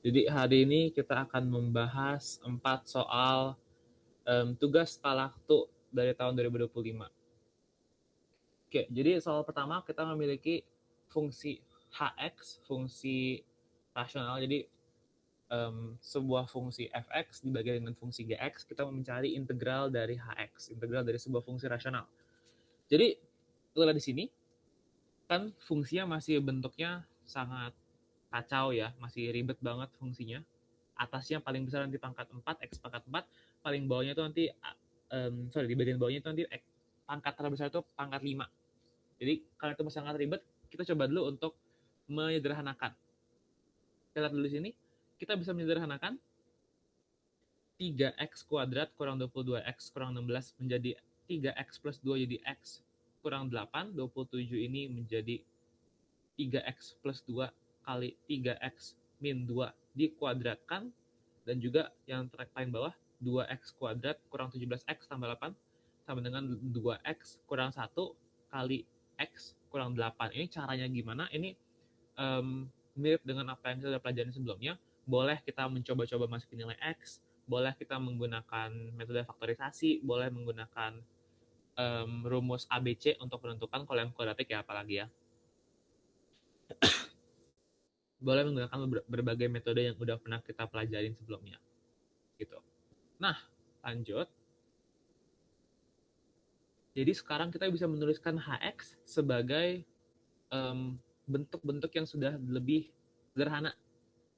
Jadi hari ini kita akan membahas 4 soal tugas Palaktu dari tahun 2025. Oke, jadi soal pertama kita memiliki fungsi hx, fungsi rasional. Jadi sebuah fungsi fx dibagi dengan fungsi gx, kita mencari integral dari hx, integral dari sebuah fungsi rasional. Jadi lihat di sini kan fungsinya masih bentuknya sangat kacau ya, masih ribet banget fungsinya. Atasnya paling besar nanti pangkat 4, x pangkat 4, paling bawahnya itu nanti, di bagian bawahnya itu nanti pangkat terbesar itu pangkat 5. Jadi karena itu sangat ribet, kita coba dulu untuk menyederhanakan. Kita lihat dulu di sini, kita bisa menyederhanakan 3x kuadrat kurang 22x kurang 16 menjadi 3x plus 2 jadi x kurang 8, 27 ini menjadi 3x plus 2 kali 3x min 2 dikuadratkan, dan juga yang paling bawah 2x kuadrat kurang 17x tambah 8 sama dengan 2x kurang 1 kali x kurang 8. Ini caranya gimana? Ini mirip dengan apa yang kita sudah pelajari sebelumnya. Boleh kita mencoba-coba masukin nilai x, boleh kita menggunakan metode faktorisasi, boleh menggunakan rumus ABC untuk menentukan kalau yang kuadratik ya apalagi ya. Boleh menggunakan berbagai metode yang udah pernah kita pelajarin sebelumnya gitu. Nah, lanjut. Jadi sekarang kita bisa menuliskan hx sebagai bentuk-bentuk yang sudah lebih sederhana.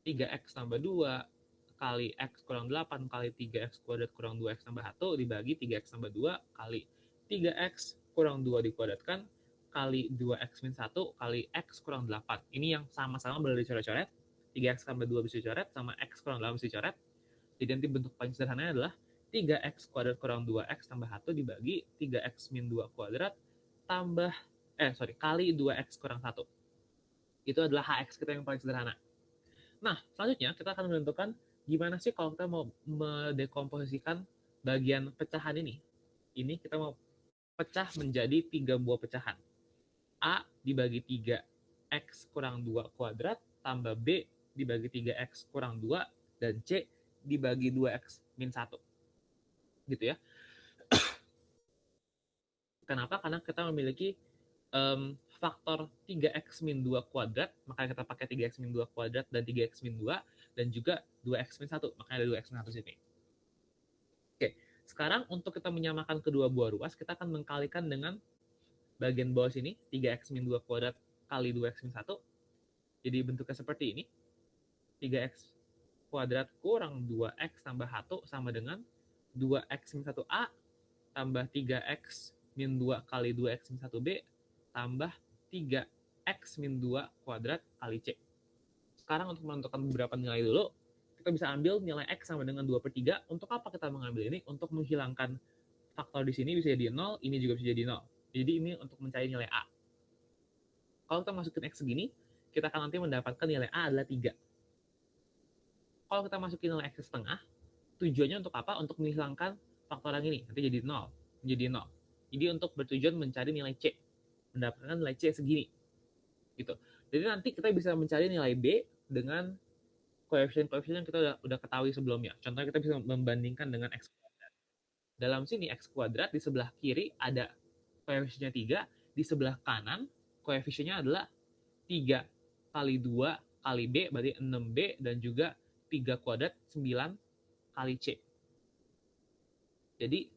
3x tambah 2 kali x kurang 8 kali 3x kuadrat kurang 2x tambah 1 dibagi 3x tambah 2 kali 3x kurang 2 dikuadratkan kali 2x min 1 kali x kurang 8. Ini yang sama-sama boleh dicoret-coret. 3x tambah 2 bisa dicoret, sama x kurang 8 bisa dicoret. Jadi nanti bentuk paling sederhananya adalah 3x kuadrat kurang 2x tambah 1 dibagi 3x min 2 kuadrat tambah kali 2x kurang 1. Itu adalah hx kita yang paling sederhana. Nah, selanjutnya kita akan menentukan gimana sih kalau kita mau mendekomposisikan bagian pecahan ini. Ini kita mau pecah menjadi 3 buah pecahan. A dibagi 3 x kurang 2 kuadrat tambah B dibagi 3x kurang 2 dan C dibagi 2x min 1. Gitu ya. Kenapa? Karena kita memiliki faktor 3x min 2 kuadrat, makanya kita pakai 3x min 2 kuadrat dan 3x min 2, dan juga 2x min 1, makanya ada 2x min 1 sini. Oke, sekarang untuk kita menyamakan kedua buah ruas, kita akan mengkalikan dengan bagian bawah sini, 3x min 2 kuadrat kali 2x min 1. Jadi bentuknya seperti ini, 3x kuadrat kurang 2x tambah 1 sama dengan 2x min 1a tambah 3x min 2 kali 2x min 1b tambah 3x min 2 kuadrat kali C. Sekarang untuk menentukan beberapa nilai dulu, kita bisa ambil nilai X sama dengan 2 per 3. Untuk apa kita mengambil ini? Untuk menghilangkan faktor di sini bisa jadi 0, ini juga bisa jadi 0. Jadi ini untuk mencari nilai A. Kalau kita masukin X segini, kita akan nanti mendapatkan nilai A adalah 3. Kalau kita masukin nilai X setengah, tujuannya untuk apa? Untuk menghilangkan faktor yang ini. Nanti jadi 0, menjadi 0. Jadi untuk bertujuan mencari nilai C. Mendapatkan nilai C segini. Gitu. Jadi nanti kita bisa mencari nilai B dengan koefisien-koefisien yang kita udah ketahui sebelumnya. Contohnya kita bisa membandingkan dengan X kuadrat. Dalam sini X kuadrat di sebelah kiri ada koefisiennya 3, di sebelah kanan koefisiennya adalah 3 kali 2 kali B berarti 6B, dan juga 3 kuadrat 9 kali C. Jadi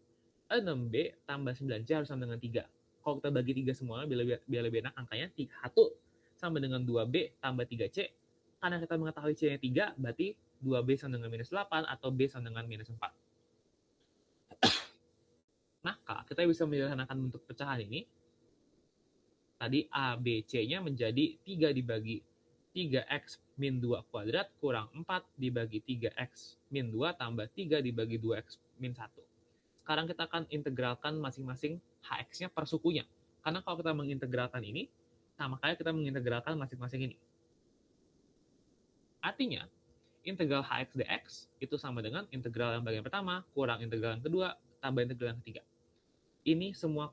6B tambah 9C harus sama dengan 3. Kalau kita bagi 3 semua biar lebih enak angkanya, 1 sama dengan 2B tambah 3C. Karena kita mengetahui C-nya 3, berarti 2B sama dengan minus 8 atau B sama dengan minus 4. Maka kita bisa menyederhanakan bentuk pecahan ini. Tadi A, B, C-nya menjadi 3 dibagi 3x min 2 kuadrat kurang 4 dibagi 3x min 2 tambah 3 dibagi 2x min 1. Sekarang kita akan integralkan masing-masing hx-nya per sukunya. Karena kalau kita mengintegralkan ini, nah makanya kita mengintegralkan masing-masing ini. Artinya, integral hx dx itu sama dengan integral yang bagian pertama kurang integral yang kedua tambah integral yang ketiga. Ini semua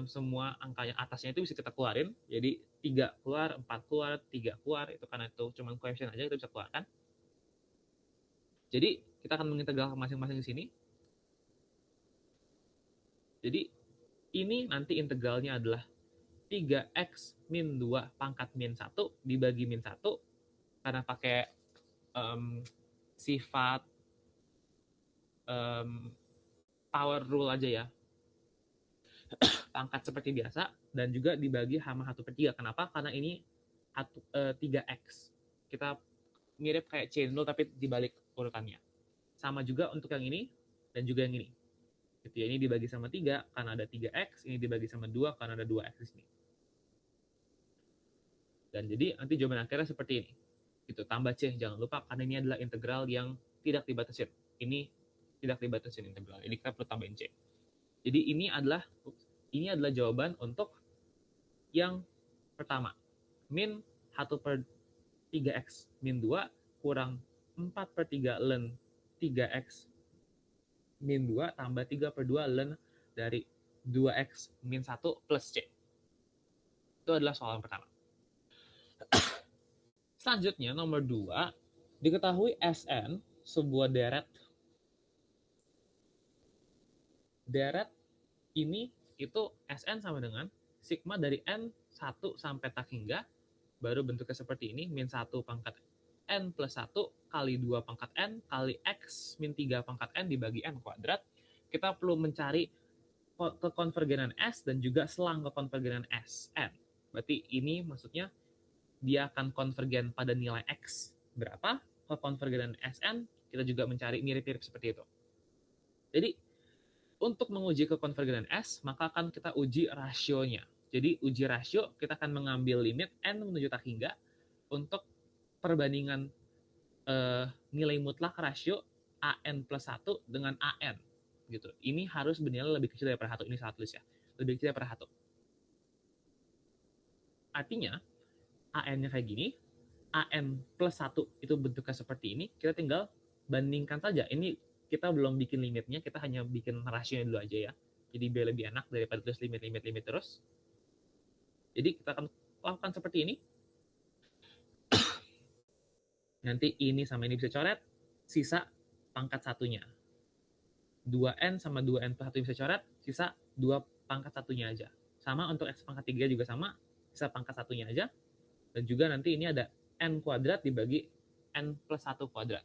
semua angka yang atasnya itu bisa kita keluarin. Jadi 3 keluar, 4 keluar, 3 keluar, itu karena itu cuma coefficient aja kita bisa keluarkan. Jadi kita akan mengintegral masing-masing di sini. Jadi ini nanti integralnya adalah 3x min 2 pangkat min 1 dibagi min 1 karena pakai sifat power rule aja ya. Pangkat seperti biasa dan juga dibagi sama 1/3. Kenapa? Karena ini 3x. Kita mirip kayak chain rule tapi dibalik urutannya. Sama juga untuk yang ini dan juga yang ini. Gitu ya, ini dibagi sama 3 karena ada 3x, ini dibagi sama 2 karena ada 2x di sini. Dan jadi nanti jawaban akhirnya seperti ini. Gitu, tambah c, jangan lupa karena ini adalah integral yang tidak dibatasin. Ini tidak dibatasin integral. Ini kita perlu tambahin c. Jadi ini adalah jawaban untuk yang pertama. Min 1/3x min 2 kurang 4/3 ln 3x min 2 tambah 3/2 ln dari 2x min 1 plus c. Itu adalah soal yang pertama. Selanjutnya, nomor 2, diketahui Sn, sebuah deret ini itu Sn sama dengan sigma dari N1 sampai tak hingga, baru bentuknya seperti ini, min 1 pangkat N plus 1 kali 2 pangkat N kali X min 3 pangkat N dibagi N kuadrat. Kita perlu mencari kekonvergenan S dan juga selang kekonvergenan Sn. Berarti ini maksudnya dia akan konvergen pada nilai X berapa, kekonvergenan Sn kita juga mencari mirip-mirip seperti itu. Jadi untuk menguji kekonvergenan S, maka akan kita uji rasionya. Jadi uji rasio, kita akan mengambil limit N menuju tak hingga untuk perbandingan nilai mutlak rasio AN plus 1 dengan AN. Gitu. Ini harus bernilai lebih kecil daripada 1. Ini salah tulis ya. Lebih kecil daripada 1. Artinya, AN-nya kayak gini, AN plus 1 itu bentuknya seperti ini, kita tinggal bandingkan saja. Ini kita belum bikin limitnya, kita hanya bikin rasionya dulu aja ya. Jadi biar lebih enak daripada terus limit terus. Jadi kita akan lakukan seperti ini. Nanti ini sama ini bisa coret, sisa pangkat satunya. 2N sama 2N plus 1 bisa coret, sisa 2 pangkat satunya aja. Sama untuk X pangkat 3 juga sama, sisa pangkat satunya aja. Dan juga nanti ini ada N kuadrat dibagi N plus 1 kuadrat.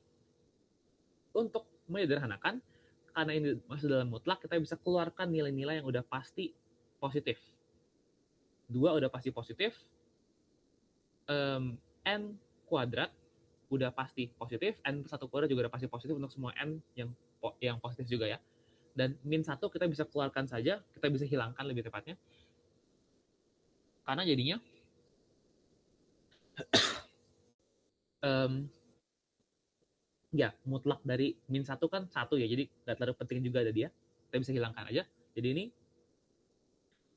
Untuk menyederhanakan, karena ini masih dalam mutlak, kita bisa keluarkan nilai-nilai yang udah pasti positif. 2 udah pasti positif, N kuadrat udah pasti positif, N plus 1 kuadrat juga udah pasti positif untuk semua N yang positif juga ya. Dan min 1 kita bisa keluarkan saja, kita bisa hilangkan lebih tepatnya. Karena jadinya ya mutlak dari min 1 kan 1 ya, jadi nggak terlalu penting juga ada dia, kita bisa hilangkan aja. Jadi ini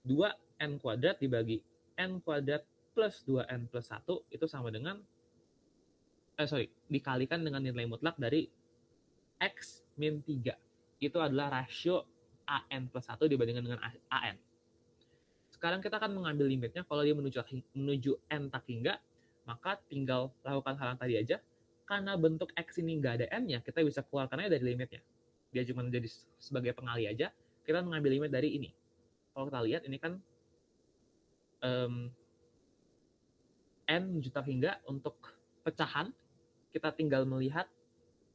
2N kuadrat dibagi N kuadrat plus 2N plus 1 itu sama dengan dikalikan dengan nilai mutlak dari X min 3. Itu adalah rasio AN plus 1 dibandingkan dengan AN. Sekarang kita akan mengambil limitnya. Kalau dia menuju N tak hingga, maka tinggal lakukan hal yang tadi aja. Karena bentuk X ini nggak ada N-nya, kita bisa keluarkan aja dari limitnya. Dia cuma jadi sebagai pengali aja. Kita mengambil limit dari ini. Kalau kita lihat, ini kan N menuju tak hingga untuk pecahan. Kita tinggal melihat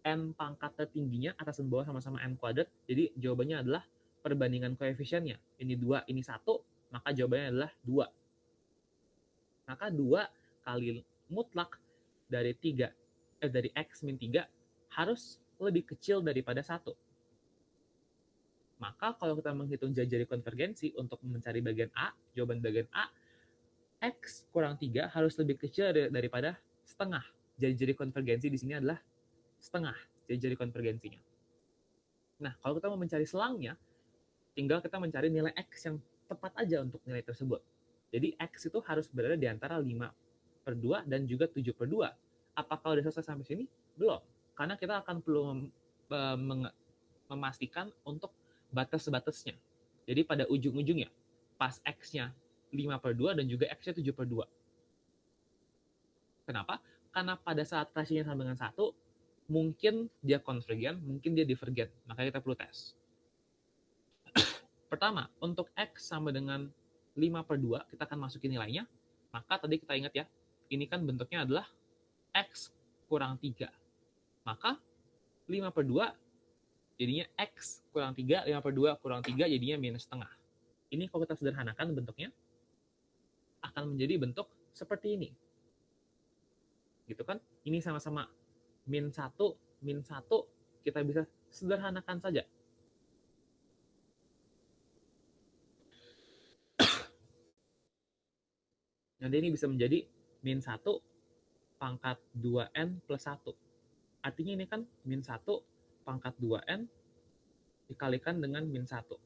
N pangkat tertingginya atas dan bawah sama-sama N kuadrat. Jadi jawabannya adalah perbandingan koefisiennya. Ini 2, ini 1, maka jawabannya adalah 2. Maka 2 kali mutlak dari X min 3 harus lebih kecil daripada 1. Maka kalau kita menghitung jari-jari konvergensi untuk mencari bagian A, jawaban bagian A, X kurang 3 harus lebih kecil daripada setengah. Jari-jari konvergensi di sini adalah setengah jari-jari konvergensinya. Nah, kalau kita mau mencari selangnya, tinggal kita mencari nilai X yang tepat aja untuk nilai tersebut. Jadi X itu harus berada di antara 5/2 dan juga 7/2. Apakah udah selesai sampai sini? Belum. Karena kita akan perlu memastikan untuk batas-batasnya. Jadi pada ujung-ujungnya, pas X-nya 5/2 dan juga X-nya 7/2. Kenapa? Karena pada saat rasionya sama dengan 1, mungkin dia konvergen, mungkin dia divergen. Makanya kita perlu tes. Pertama, untuk X sama dengan 5/2, kita akan masukin nilainya. Maka tadi kita ingat ya, ini kan bentuknya adalah X kurang 3. Maka 5/2 jadinya X kurang 3, 5/2 kurang 3 jadinya minus setengah. Ini kalau kita sederhanakan bentuknya, akan menjadi bentuk seperti ini. Gitu kan? Ini sama-sama min 1, kita bisa sederhanakan saja. Nanti ini bisa menjadi min 1 pangkat 2N plus 1. Artinya ini kan min 1 pangkat 2N dikalikan dengan min 1.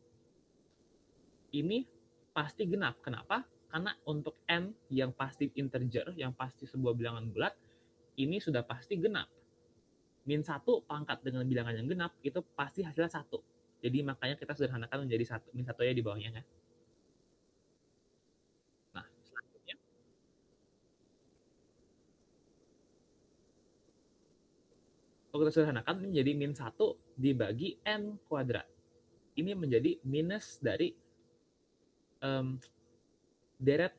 Ini pasti genap. Kenapa? Karena untuk N yang pasti integer, yang pasti sebuah bilangan bulat, ini sudah pasti genap. Min 1 pangkat dengan bilangan yang genap, itu pasti hasilnya 1. Jadi makanya kita sederhanakan menjadi 1. Min 1 ya di bawahnya ya. Nah, selanjutnya. Kalau kita sederhanakan, ini menjadi min 1 dibagi N kuadrat. Ini menjadi minus dari deret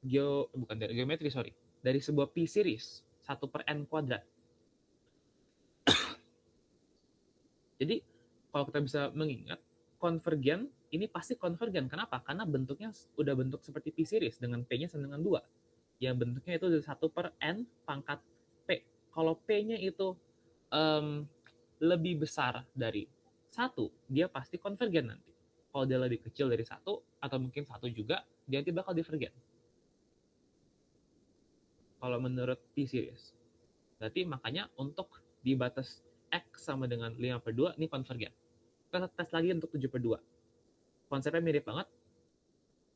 geometri, sorry. Dari sebuah P series, 1/N kuadrat. Jadi, kalau kita bisa mengingat, konvergen ini pasti konvergen. Kenapa? Karena bentuknya udah bentuk seperti P series dengan P-nya sama dengan 2. Yang bentuknya itu 1/N pangkat P. Kalau P-nya itu lebih besar dari 1, dia pasti konvergen nanti. Kalau dia lebih kecil dari 1, atau mungkin 1 juga, dia nanti bakal divergen. Kalau menurut P series. Berarti makanya untuk di batas X sama dengan 5/2 ini konvergen. Kita tes lagi untuk 7/2. Konsepnya mirip banget,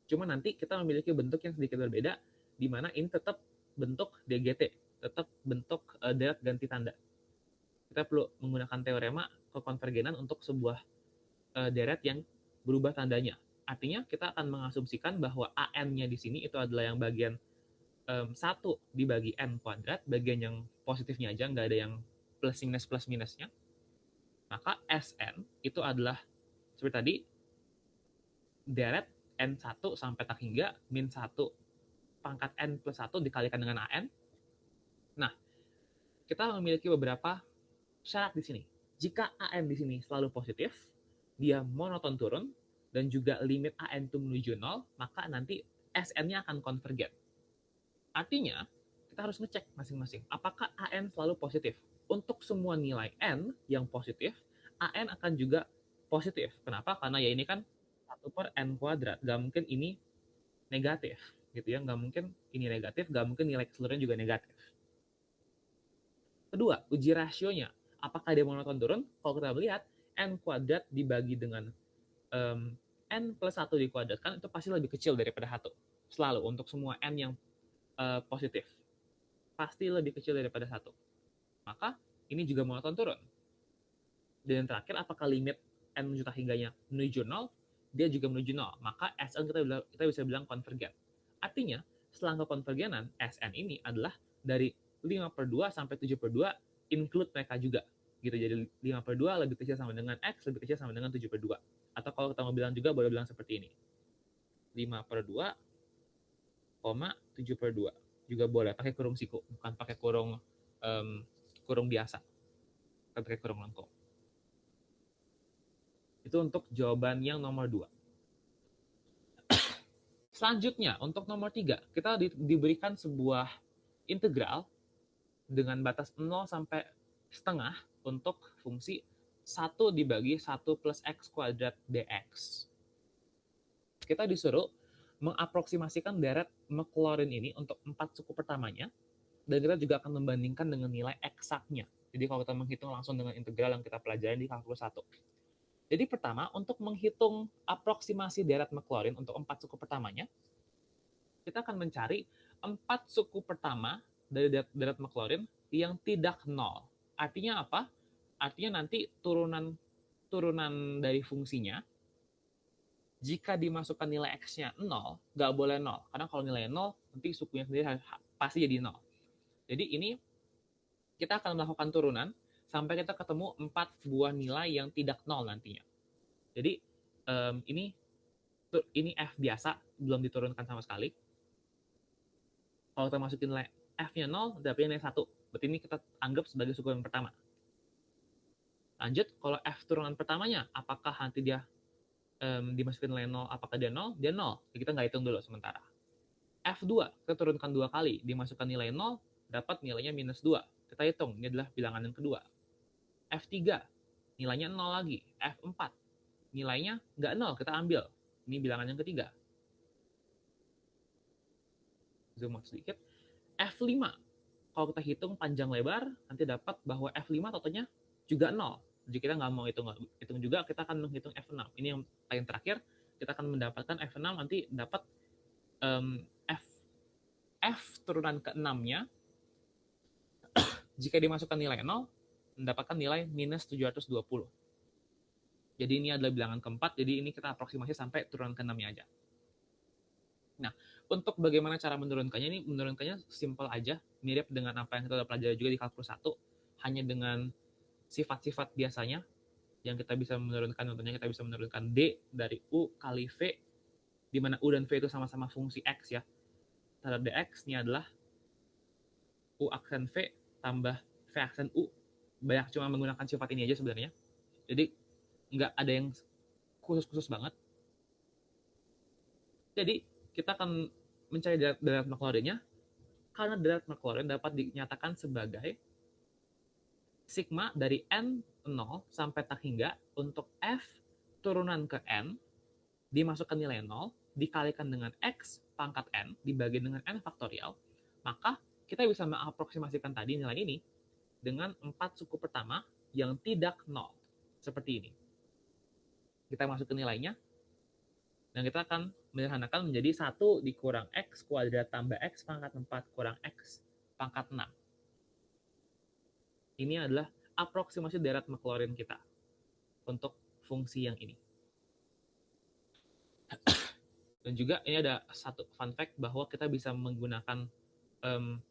cuma nanti kita memiliki bentuk yang sedikit berbeda, di mana ini tetap bentuk DGT, tetap bentuk deret ganti tanda. Kita perlu menggunakan teorema kekonvergenan untuk sebuah deret yang berubah tandanya. Artinya kita akan mengasumsikan bahwa AN-nya di sini itu adalah yang bagian 1 dibagi N kuadrat, bagian yang positifnya aja, nggak ada yang plus minusnya. Maka Sn itu adalah seperti tadi, deret N1 sampai tak hingga min 1 pangkat N plus 1 dikalikan dengan AN. Nah, kita memiliki beberapa syarat di sini. Jika AN di sini selalu positif, dia monoton turun, dan juga limit AN itu menuju 0, maka nanti Sn-nya akan konvergen. Artinya, kita harus ngecek masing-masing. Apakah AN selalu positif? Untuk semua nilai N yang positif, AN akan juga positif. Kenapa? Karena ya ini kan 1/N kuadrat. Gak mungkin ini negatif. Gitu ya. Gak mungkin ini negatif, gak mungkin nilai keseluruhan juga negatif. Kedua, uji rasionya. Apakah dia monoton turun? Kalau kita melihat, N kuadrat dibagi dengan N plus 1 dikuadratkan, itu pasti lebih kecil daripada 1. Selalu, untuk semua N yang positif. Pasti lebih kecil daripada 1. Maka, ini juga monoton turun. Dan yang terakhir, apakah limit N menuju tak hingganya menuju 0? Dia juga menuju 0. Maka Sn kita bisa bilang konvergen. Artinya, setelah kekonvergenan, Sn ini adalah dari 5/2 sampai 7/2, include mereka juga. Gitu. Jadi 5/2 lebih kecil sama dengan X, lebih kecil sama dengan 7/2. Atau kalau kita mau bilang juga, boleh bilang seperti ini. 5/2, 7/2. Juga boleh pakai kurung siku, bukan pakai kurung biasa, bukan pakai kurung lengkung. Itu untuk jawaban yang nomor 2. Selanjutnya, untuk nomor 3, kita diberikan sebuah integral dengan batas 0 sampai setengah untuk fungsi 1 dibagi 1 plus X kuadrat dx. Kita disuruh mengaproksimasikan deret Maclaurin ini untuk 4 suku pertamanya, dan kita juga akan membandingkan dengan nilai eksaknya. Jadi kalau kita menghitung langsung dengan integral yang kita pelajari di kalkulus 1. Jadi pertama, untuk menghitung aproksimasi deret Maclaurin untuk 4 suku pertamanya, kita akan mencari 4 suku pertama dari deret Maclaurin yang tidak 0. Artinya apa? Artinya nanti turunan dari fungsinya Jika dimasukkan nilai X-nya 0, nggak boleh 0. Karena kalau nilai 0, nanti sukunya sendiri pasti jadi 0. Jadi ini kita akan melakukan turunan sampai kita ketemu 4 buah nilai yang tidak 0 nantinya. Jadi ini F biasa, belum diturunkan sama sekali. Kalau kita masukin nilai F-nya 0, dapatnya nilai 1. Berarti ini kita anggap sebagai suku yang pertama. Lanjut, kalau F turunan pertamanya, apakah nanti dia dimasukin nilai 0, apakah dia 0? Dia 0. Jadi kita nggak hitung dulu sementara. F2, kita turunkan 2 kali, dimasukkan nilai 0, dapat nilainya minus 2. Kita hitung, ini adalah bilangan yang kedua. F3, nilainya 0 lagi. F4, nilainya nggak 0, kita ambil. Ini bilangan yang ketiga. Zoom out sedikit. F5, kalau kita hitung panjang lebar, nanti dapat bahwa F5 totalnya juga 0. Jadi kita nggak mau hitung juga, kita akan menghitung F6. Ini yang paling terakhir, kita akan mendapatkan F6 nanti dapat F turunan ke-6-nya, jika dimasukkan nilai 0, mendapatkan nilai minus 720. Jadi ini adalah bilangan keempat, jadi ini kita aproksimasi sampai turunan ke-6-nya aja. Nah, untuk bagaimana cara menurunkannya, ini menurunkannya simple aja, mirip dengan apa yang kita udah pelajari juga di kalkulus 1, hanya dengan sifat-sifat biasanya, yang kita bisa menurunkan, contohnya kita bisa menurunkan D dari U kali V, di mana U dan V itu sama-sama fungsi X ya. Terhadap DX, ini adalah U aksen V tambah V aksen U. Banyak cuma menggunakan sifat ini aja sebenarnya. Jadi, nggak ada yang khusus-khusus banget. Jadi, kita akan mencari deret Maclaurin-nya, karena deret Maclaurin dapat dinyatakan sebagai sigma dari N0 sampai tak hingga untuk F turunan ke N, dimasukkan nilai 0, dikalikan dengan X pangkat N, dibagi dengan N faktorial, maka kita bisa mengaproksimasikan tadi nilai ini dengan 4 suku pertama yang tidak 0. Seperti ini. Kita masukin nilainya, dan kita akan menyederhanakan menjadi 1 dikurang X kuadrat tambah X pangkat 4 kurang X pangkat 6. Ini adalah aproksimasi deret Maclaurin kita untuk fungsi yang ini. Dan juga ini ada satu fun fact bahwa kita bisa menggunakan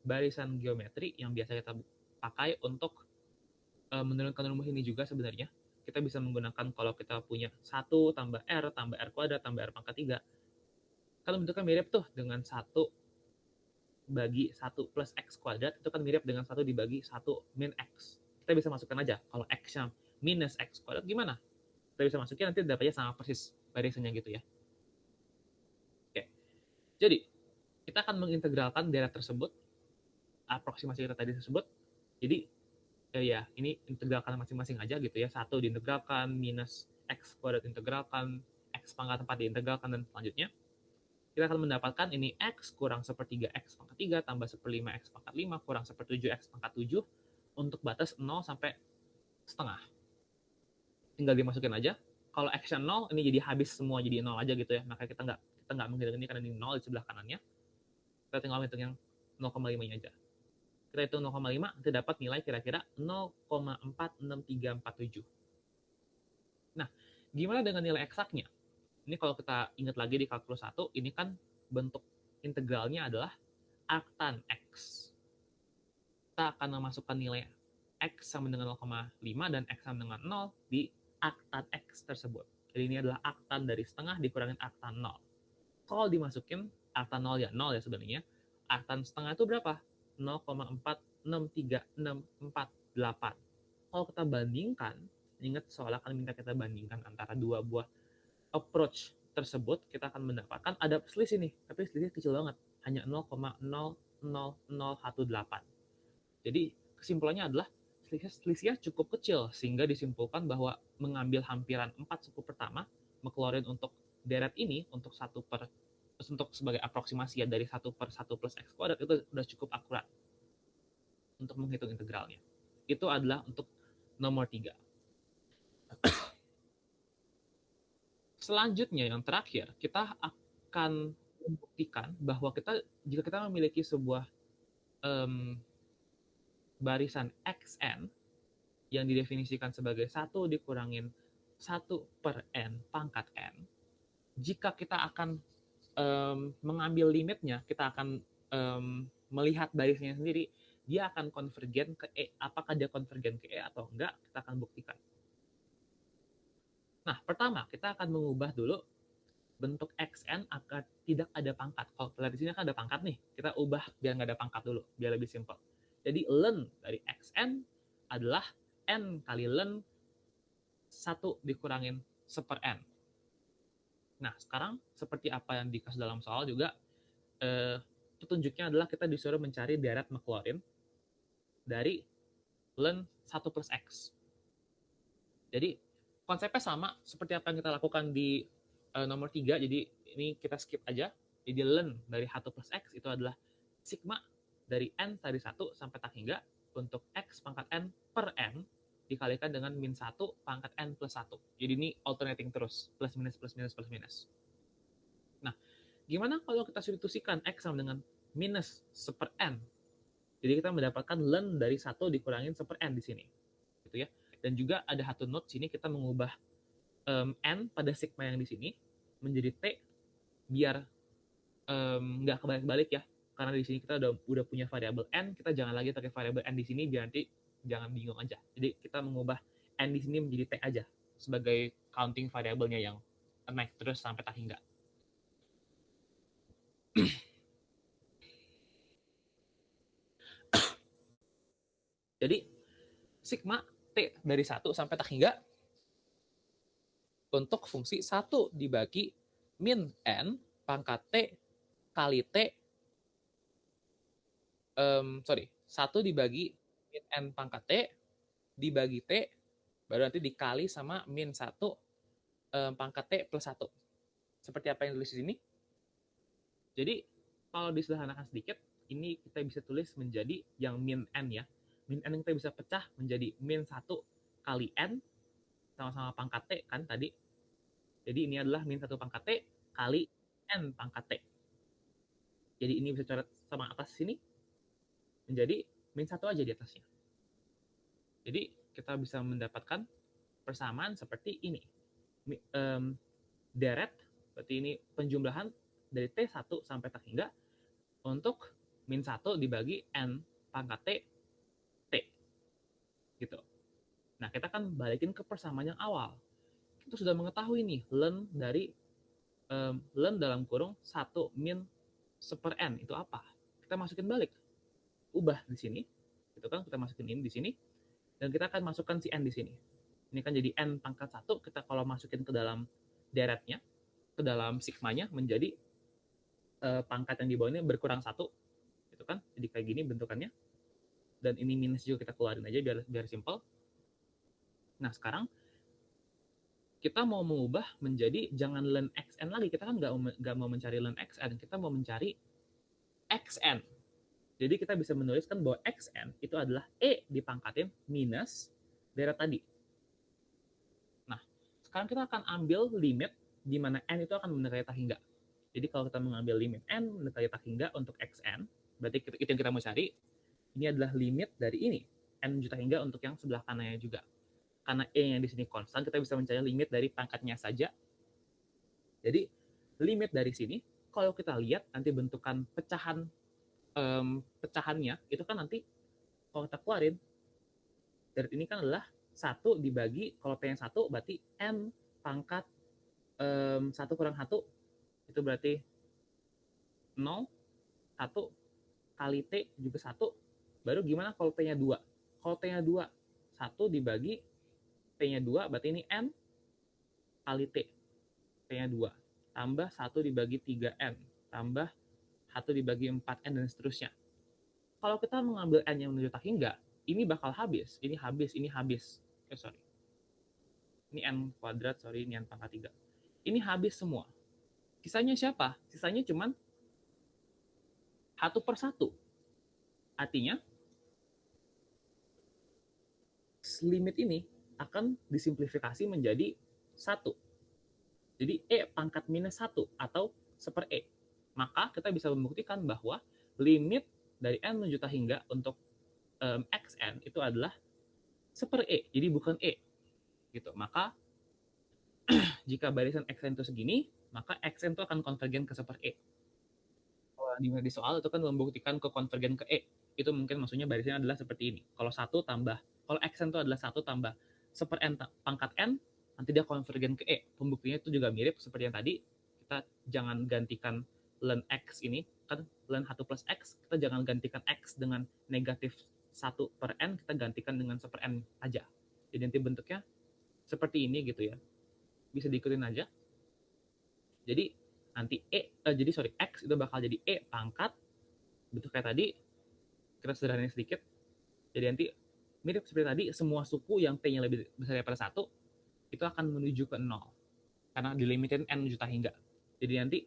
barisan geometri yang biasa kita pakai untuk menurunkan rumus ini juga sebenarnya. Kita bisa menggunakan kalau kita punya 1 tambah R kuadrat tambah R pangkat 3. Kalau bentuknya mirip tuh dengan 1 bagi 1 plus X kuadrat, itu kan mirip dengan 1 dibagi 1 min X. Kita bisa masukkan aja, kalau X-nya minus X kuadrat gimana? Kita bisa masukin, nanti dapatnya sama persis barisannya gitu ya. Oke, jadi kita akan mengintegralkan deret tersebut, aproksimasi kita tadi tersebut. Jadi ya ini integralkan masing-masing aja gitu ya. 1 diintegralkan, minus X kuadrat integralkan, X pangkat 4 diintegralkan, dan selanjutnya kita akan mendapatkan ini X kurang sepertiga X pangkat 3 tambah 1/5 X pangkat 5 kurang 1/7 X pangkat 7 untuk batas 0 sampai setengah. Tinggal dimasukin aja. Kalau X-nya 0, ini jadi habis semua jadi 0 aja gitu ya. Maka kita nggak menghitung ini karena ini 0 di sebelah kanannya. Kita tinggal hitung yang 0,5-nya aja. Kita hitung 0,5, nanti dapat nilai kira-kira 0,46347. Nah, gimana dengan nilai eksaknya? Ini kalau kita ingat lagi di kalkulus 1, ini kan bentuk integralnya adalah arctan X. Kita akan memasukkan nilai X sama dengan 0,5 dan X sama dengan 0 di arctan X tersebut. Jadi ini adalah arctan dari setengah dikurangin arctan 0. Kalau dimasukin arctan 0 ya 0 ya sebenarnya. Arctan setengah itu berapa? 0,46368. Kalau kita bandingkan, ingat soal akan minta kita bandingkan antara dua buah approach tersebut, kita akan mendapatkan ada selisih nih, tapi selisih kecil banget, hanya 0,00018. Jadi kesimpulannya adalah selisihnya cukup kecil, sehingga disimpulkan bahwa mengambil hampiran 4 suku pertama Maclaurin untuk deret ini untuk sebagai aproksimasi ya dari 1/1 plus X kuadrat itu sudah cukup akurat untuk menghitung integralnya. Itu adalah untuk nomor 3. Selanjutnya yang terakhir, kita akan membuktikan bahwa jika kita memiliki sebuah barisan XN yang didefinisikan sebagai 1 dikurangin 1/n pangkat N, jika kita akan mengambil limitnya, kita akan melihat barisnya sendiri, dia akan konvergen ke E. Apakah dia konvergen ke E atau enggak, kita akan buktikan. Nah, pertama kita akan mengubah dulu bentuk xn agar tidak ada pangkat. Kalau kita lihat di sini kan ada pangkat nih, kita ubah biar nggak ada pangkat dulu, biar lebih simpel. Jadi len dari xn adalah n kali len 1 dikurangin 1/n. Nah, sekarang seperti apa yang dikasih dalam soal juga, petunjuknya adalah kita disuruh mencari deret Maclaurin dari len 1 plus x. Jadi konsepnya sama seperti apa yang kita lakukan di nomor 3, jadi ini kita skip aja. Jadi len dari 1 plus x itu adalah sigma dari n tadi 1 sampai tak hingga untuk x pangkat n per n dikalikan dengan min 1 pangkat n plus 1. Jadi ini alternating terus, plus minus plus minus plus minus. Nah, gimana kalau kita substitusikan x sama dengan minus 1/n? Jadi kita mendapatkan len dari 1 dikurangin 1/n di sini. Gitu ya. Dan juga ada satu note sini kita mengubah n pada sigma yang di sini menjadi t biar nggak kebalik-balik ya. Karena di sini kita udah punya variabel n, kita jangan lagi pakai variabel n di sini biar nanti jangan bingung aja. Jadi kita mengubah n di sini menjadi t aja sebagai counting variabelnya yang naik terus sampai tak hingga. Jadi sigma t dari 1 sampai tak hingga untuk fungsi 1 dibagi min n pangkat t kali t 1 dibagi min n pangkat t dibagi t baru nanti dikali sama min 1 pangkat t plus 1. Seperti apa yang tulis di sini. Jadi kalau disederhanakan sedikit, ini kita bisa tulis menjadi yang min n ya. Min n kita bisa pecah menjadi min 1 kali n sama-sama pangkat t kan tadi. Jadi ini adalah min 1 pangkat t kali n pangkat t. Jadi ini bisa coret sama atas sini menjadi min 1 aja di atasnya. Jadi kita bisa mendapatkan persamaan seperti ini. Deret, berarti ini penjumlahan dari T1 sampai tak hingga untuk min 1 dibagi N pangkat T, T. Gitu. Nah, kita kan balikin ke persamaan yang awal. Kita sudah mengetahui nih, len dari len dalam kurung 1 min 1/n itu apa? Kita masukin balik. Ubah di sini. Itu kan kita masukin ini di sini. Dan kita akan masukkan si N di sini. Ini kan jadi N pangkat 1, kita kalau masukin ke dalam deretnya, ke dalam sigmanya menjadi pangkat yang di bawahnya berkurang 1. Gitu kan? Jadi kayak gini bentukannya. Dan ini minus juga kita keluarin aja biar simple. Nah, sekarang kita mau mengubah menjadi jangan len xn lagi. Kita kan nggak mau mencari len xn, kita mau mencari xn. Jadi kita bisa menuliskan bahwa xn itu adalah e dipangkatin minus deret tadi. Nah, sekarang kita akan ambil limit di mana n itu akan mendekati tak hingga. Jadi kalau kita mengambil limit n mendekati tak hingga untuk xn, berarti itu yang kita mau cari. Ini adalah limit dari ini, n juta hingga untuk yang sebelah kanannya juga. Karena e yang di sini konstan, kita bisa mencari limit dari pangkatnya saja. Jadi limit dari sini, kalau kita lihat nanti bentukan pecahannya itu kan nanti kalau kita keluarin dari ini kan adalah 1 dibagi, kalau P yang 1 berarti N pangkat 1 kurang 1 itu berarti 0, 1 kali T juga 1. Baru gimana kalau T-nya 2? Kalau T-nya 2, 1 dibagi T-nya 2 berarti ini N kali T. T-nya 2 tambah 1 dibagi 3N tambah 1 dibagi 4N dan seterusnya. Kalau kita mengambil N yang menuju tak hingga, ini bakal habis. Ini habis, ini habis. Sorry. Ini N kuadrat, sorry, ini N pangkat 3. Ini habis semua. Sisanya siapa? Sisanya cuman 1/1. Artinya, limit ini akan disimplifikasi menjadi 1. Jadi E pangkat minus 1 atau 1/E. Maka kita bisa membuktikan bahwa limit dari N menuju tak hingga untuk XN itu adalah 1/E. Jadi bukan E. Gitu. Maka jika barisan XN itu segini, maka xn itu akan konvergen ke 1/e. Kalau di soal itu kan membuktikan ke konvergen ke e, itu mungkin maksudnya barisnya adalah seperti ini. Kalau xn itu adalah 1 tambah 1/n pangkat n, nanti dia konvergen ke e. Pembuktiannya itu juga mirip seperti yang tadi. Kita jangan gantikan ln x ini, kan ln 1 plus x, kita jangan gantikan x dengan negatif 1/n, kita gantikan dengan 1/n aja. Jadi nanti bentuknya seperti ini gitu ya. Bisa diikutin aja. Jadi nanti x itu bakal jadi e pangkat, bentuk kayak tadi, kita sederhanain sedikit. Jadi nanti mirip seperti tadi, semua suku yang t-nya lebih besar daripada 1 itu akan menuju ke 0 karena dilimitin n juta hingga. Jadi nanti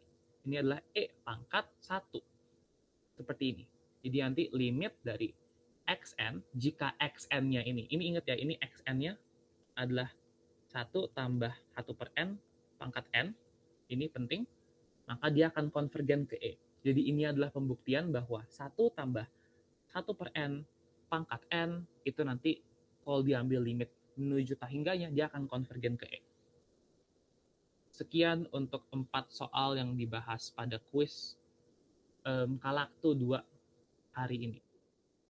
ini adalah e pangkat 1 seperti ini. Jadi nanti limit dari xn, jika xn-nya ini ingat ya, ini xn-nya adalah 1 tambah 1/n pangkat n, ini penting, maka dia akan konvergen ke e. Jadi ini adalah pembuktian bahwa 1 tambah 1/n pangkat n itu nanti kalau diambil limit menuju tahingganya, dia akan konvergen ke e. Sekian untuk 4 soal yang dibahas pada kuis Kalaktu 2 hari ini.